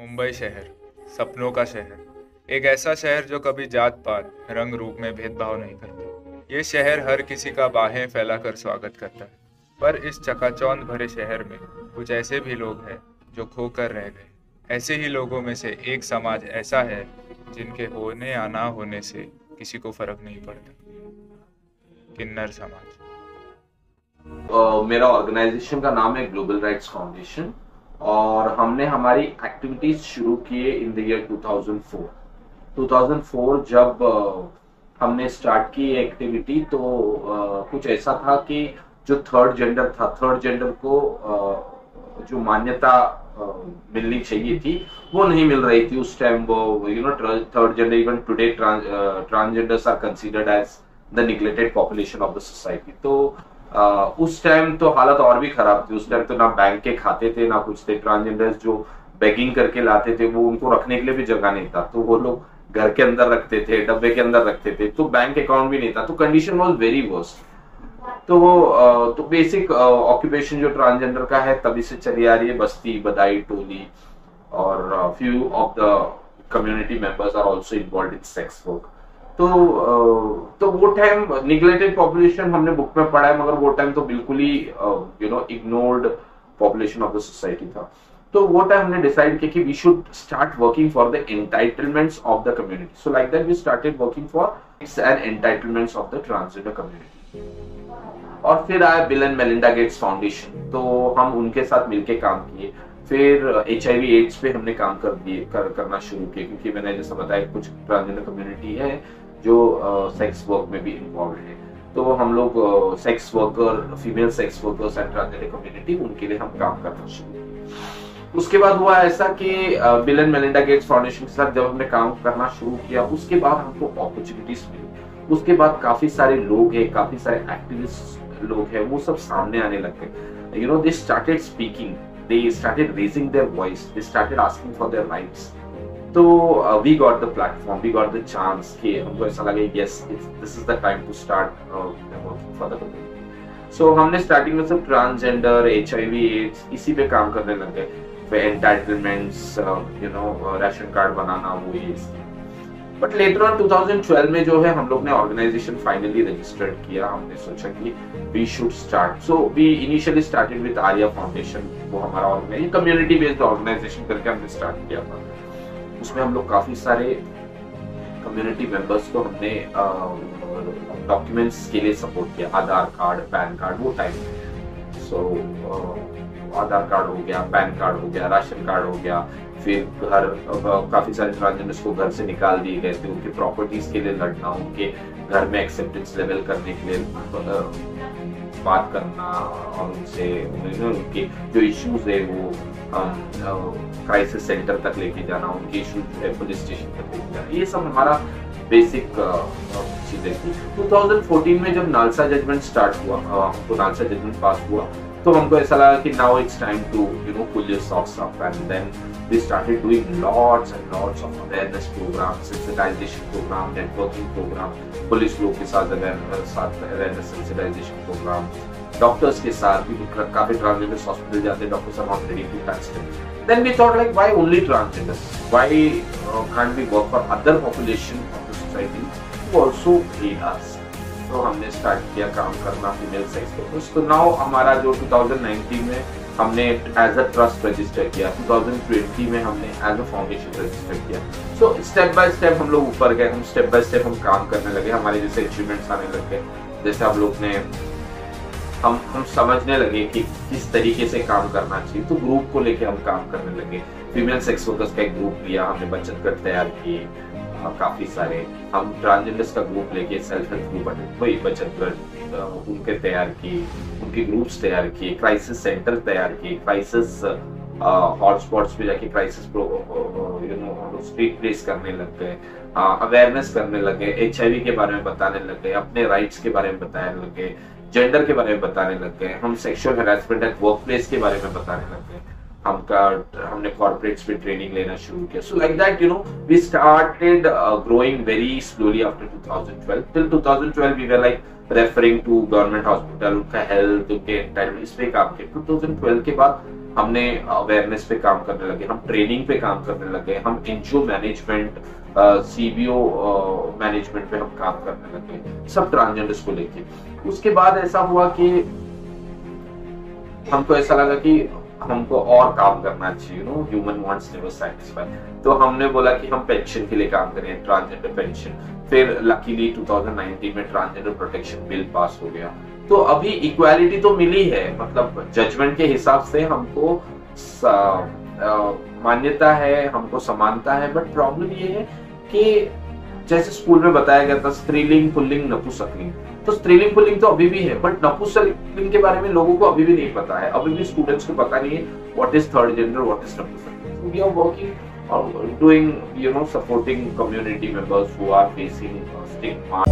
मुंबई शहर, सपनों का शहर। एक ऐसा शहर जो कभी जात पात रंग रूप में भेदभाव नहीं करता। ये शहर हर किसी का बाहें फैलाकर स्वागत करता है। पर इस चकाचौंध भरे शहर में कुछ ऐसे भी लोग हैं जो खोकर रह गए। ऐसे ही लोगों में से एक समाज ऐसा है जिनके होने या ना होने से किसी को फर्क नहीं पड़ता। किन्नर समाज। मेरा ऑर्गेनाइजेशन का नाम है ग्लोबल राइट्स फाउंडेशन और हमने हमारी एक्टिविटीज शुरू किए इन द ईयर 2004। 2004 जब हमने स्टार्ट की एक्टिविटी तो कुछ ऐसा था कि जो थर्ड जेंडर को जो मान्यता मिलनी चाहिए थी वो नहीं मिल रही थी उस टाइम। वो third gender, even today transgenders are considered as the neglected population of the society. तो उस टाइम तो हालत और भी खराब थी। उस टाइम तो ना बैंक के खाते थे ना कुछ थे। ट्रांसजेंडर्स जो बेगिंग करके लाते थे वो उनको रखने के लिए भी जगह नहीं था, तो वो लोग घर के अंदर रखते थे, डब्बे के अंदर रखते थे, तो बैंक अकाउंट भी नहीं था, तो कंडीशन वाज वेरी वर्स्ट। तो वो तो बेसिक ऑक्यूपेशन जो ट्रांसजेंडर का है तभी से चली आ रही है। बस्ती, बदाई, टोली और few of the community members are also involved in sex work. तो वो टाइम निग्लेक्टेड पॉपुलेशन हमने बुक में पढ़ा है, मगर वो टाइम तो बिल्कुल ही ignored population of the society था। तो वो टाइम हमने डिसाइड किया कि we should start working for the entitlements of the community. So like that we started working for rights and entitlements of the transgender community. और फिर आया bill and Melinda Gates foundation, तो हम उनके साथ मिलके काम किए। फिर HIV एड्स पे हमने काम करना शुरू किया, क्योंकि मैंने जैसा बताया कुछ ट्रांसजेंडर कम्युनिटी है जो सेक्स वर्क में भी इन्वॉल्व है। तो हम लोग sex worker, female sex workers and transgender community, उनके लिए हम काम करना शुरू किया। उसके बाद हुआ ऐसा कि bill and Melinda Gates foundation के साथ जब हमने काम करना शुरू किया, उसके बाद हमको अपॉर्चुनिटीज मिली। उसके बाद काफी सारे लोग हैं, काफी सारे एक्टिविस्ट लोग हैं, वो सब सामने आने लगे। They started speaking, they started raising their voice, they started asking for their rights. So we got the platform, we got the chance कि हमको ऐसा लगा yes, this is the time to start working for the community. So हमने starting में सब transgender, HIV ads इसी पे काम करने लगे। एंटाइटलमेंट्स, राशन कार्ड बनाना, वो ये। बट लेटर ऑन 2012 में जो है हम लोग ने ऑर्गेनाइजेशन फाइनली रजिस्टर्ड किया। हमने सोचा कि we should start, so we initially started with Arya foundation. वो हमारा कम्युनिटी बेस्ड ऑर्गेनाइजेशन करके हमने स्टार्ट किया था। उसमें हम लोग काफी सारे कम्युनिटी मेंबर्स को हमने डॉक्यूमेंट्स के लिए सपोर्ट किया। आधार कार्ड, पैन कार्ड, वो टाइम। सो आधार कार्ड हो गया, पैन कार्ड हो गया, राशन कार्ड हो गया। फिर घर, काफी सारे ट्रांसजेंडर्स को घर से निकाल दिए गए थे। उनके प्रॉपर्टीज के लिए लड़ना, उनके घर में एक्सेप्टेंस लेवल करने के लिए बात करना, और उनसे उनके जो इश्यूज है वो क्राइसिस सेंटर तक लेके जाना, उनके इश्यूज जो है पुलिस स्टेशन तक लेके जाना, ये सब हमारा बेसिक चीजें थी। 2014 में जब नालसा जजमेंट स्टार्ट हुआ, तो नालसा जजमेंट पास हुआ, तो हमको ऐसा लगा कि now it's time to pull your socks up, and then we started doing lots and lots of awareness programs, sensitization program, networking program, police लोग के साथ awareness sensitization program, डॉक्टर्स के साथ भी। काफी ट्रांसजेंडर्स हॉस्पिटल जाते हैं, doctors are not ready to touch them. Then we thought like, why only transgenders? Why can't we work for other population of the society who also need us? तो हमने start किया काम करना female sex workers. तो now हमारा जो 2019 में हमने एज अ ट्रस्ट रजिस्टर किया, 2020 में हमने एज अ फाउंडेशन रजिस्टर किया। सो स्टेप बाय स्टेप हम लोग ऊपर गए, हम स्टेप बाय स्टेप हम काम करने लगे। हमारे जैसे अचीवमेंट्स आने लगे, जैसे हम लोग ने हम समझने लगे कि किस तरीके से काम करना चाहिए, तो ग्रुप को लेके हम काम करने लगे। फीमेल सेक्स वर्कर्स का एक ग्रुप लिया, हमने बचत गट तैयार किए काफी सारे। हम ट्रांसजेंडर्स का ग्रुप लेके सेल्फ हेल्प ग्रुप, वही बचत गट उनके तैयार किए, उनके ग्रुप्स तैयार किए, क्राइसिस सेंटर तैयार किए, क्राइसिस हॉटस्पॉट्स पे जाके क्राइसिस स्ट्रीट प्लेस करने लग गए, अवेयरनेस करने लगे, HIV के बारे में बताने लग गए, अपने राइट्स के बारे में बताने लग गए, जेंडर के बारे में बताने लग गए, हम sexual harassment at work place के बारे में बताने लग गए। हमने कॉर्पोरेट्स पे ट्रेनिंग लेना शुरू किया। So like that we started growing very slowly after 2012। Till 2012 we were like referring to government hospital, उनका हेल्थ, उनके एंटाइटलमेंट, इस पे काम किया। 2012 के बाद हमने अवेयरनेस पे काम करने लगे, हम ट्रेनिंग पे काम करने लगे, हम एनजीओ मैनेजमेंट, सीबीओ मैनेजमेंट पे हम काम करने लगे, सब ट्रांसजेंडर्स को लेके। उसके बाद ऐसा हुआ कि हमको ऐसा लगा कि हमको और काम करना चाहिए, ह्यूमन वांट्स नेवर सैटिस्फाइड। तो हमने बोला कि हम पेंशन के लिए काम करें, ट्रांसजेंडर पेंशन। फिर लकीली 2019 में ट्रांसजेंडर प्रोटेक्शन बिल पास हो गया। तो अभी इक्वालिटी तो मिली है, मतलब जजमेंट के हिसाब से हमको मान्यता है, हमको समानता है। बट प्रॉब्लम ये है कि जैसे स्कूल में बताया गया था स्त्रीलिंग, पुल्लिंग, नपुंसकलिंग, तो स्त्रीलिंग पुल्लिंग तो अभी भी है, बट नपुंसकलिंग के बारे में लोगों को अभी भी नहीं पता है। अभी भी स्टूडेंट्स को पता नहीं है what is third gender, what is नपुंसकलिंग। वी आर वर्किंग और doing supporting community members who are facing stigma.